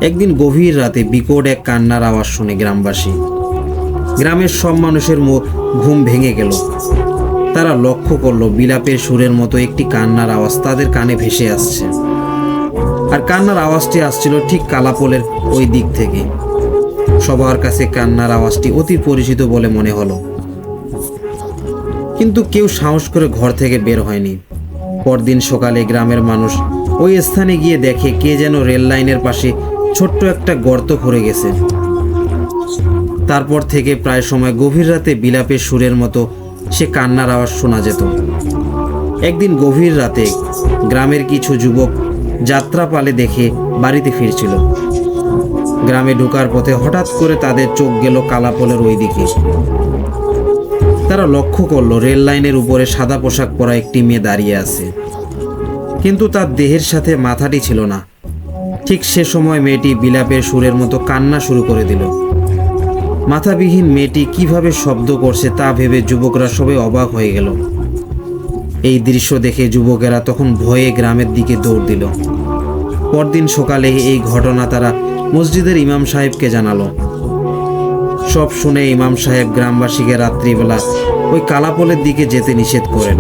A: একদিন গভীর রাতে বিকট এক কান্নার আওয়াজ শুনে গ্রামবাসী, গ্রামের সব মানুষের ঘুম ভেঙে গেল। তারা লক্ষ্য করলো বিলাপের সুরের মতো একটি কান্নার আওয়াজ তাদের কানে ভেসে আসছে। আর কান্নার আওয়াজটি আসছিল ঠিক কালাপোলের ওই দিক থেকে। সবার কাছে কান্নার আওয়াজটি অতি পরিচিত বলে মনে হলো, কিন্তু কেউ সাহস করে ঘর থেকে বের হয়নি। পরদিন সকালে গ্রামের মানুষ ওই স্থানে গিয়ে দেখে কে যেন রেল লাইনের পাশে ছোট্ট একটা গর্ত খুঁড়ে গেছে। তারপর থেকে প্রায় সময় গভীর রাতে বিলাপের সুরের মতো সে কান্নার আওয়াজ শোনা যেত। একদিন গভীর রাতে গ্রামের কিছু যুবক যাত্রাপালে দেখে বাড়িতে ফিরছিল। গ্রামে ঢোকার পথে হঠাৎ করে তাদের চোখ গেল কালাপোলের ওই দিকে। তারা লক্ষ্য করলো রেল লাইনের উপরে সাদা পোশাক পরা একটি মেয়ে দাঁড়িয়ে আছে, কিন্তু তার দেহের সাথে মাথাটি ছিল না। ঠিক সে সময় মেয়েটি বিলাপের সুরের মতো কান্না শুরু করে দিল। মাথাবিহীন মেয়েটি কিভাবে শব্দ করছে তা ভেবে যুবকরা সবাই অবাক হয়ে গেল। এই দৃশ্য দেখে যুবকেরা তখন ভয়ে গ্রামের দিকে দৌড় দিল। পরদিন সকালে এই ঘটনা তারা মসজিদের ইমাম সাহেবকে জানালো। সব শুনে ইমাম সাহেব গ্রামবাসীকে রাত্রিবেলা ওই কালাপোলের দিকে যেতে নিষেধ করেন।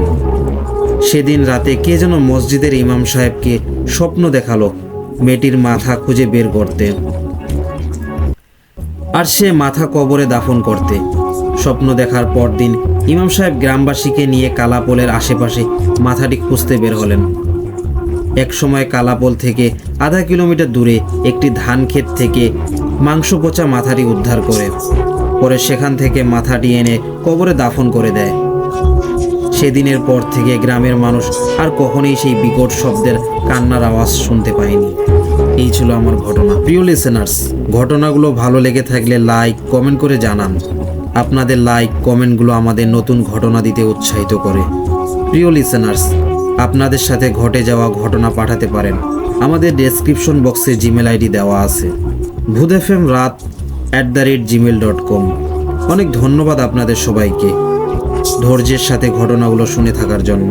A: সেদিন রাতে কে যেন মসজিদের ইমাম সাহেবকে স্বপ্ন দেখালো মেয়েটির মাথা খুঁজে বের করতে, আর সে মাথা কবরে দাফন করতে। স্বপ্ন দেখার পর দিন ইমাম সাহেব গ্রামবাসীকে নিয়ে কালাপোলের আশেপাশে মাথাটি খুঁজতে বের হলেন। এক সময় কালাপোল থেকে আধা কিলোমিটার দূরে একটি ধান ক্ষেত থেকে মাংস পচা মাথাটি উদ্ধার করে পরে সেখান থেকে মাথাটি এনে কবরে দাফন করে দেয়। সেদিনের পর থেকে গ্রামের মানুষ আর কখনোই সেই বিকট শব্দের কান্নার আওয়াজ শুনতে পায়নি। এই ছিল আমার ঘটনা। প্রিয় লিসেনার্স, ঘটনাগুলো ভালো লেগে থাকলে লাইক কমেন্ট করে জানান। আপনাদের লাইক কমেন্টগুলো আমাদের নতুন ঘটনা দিতে উৎসাহিত করে। প্রিয় লিসেনার্স, আপনাদের সাথে ঘটে যাওয়া ঘটনা পাঠাতে পারেন। আমাদের ডেসক্রিপশন বক্সে জিমেল আইডি দেওয়া আছে, bhutfmrat@gmail.com। অনেক ধন্যবাদ আপনাদের সবাইকে ধৈর্যের সাথে ঘটনাগুলো শুনে থাকার জন্য।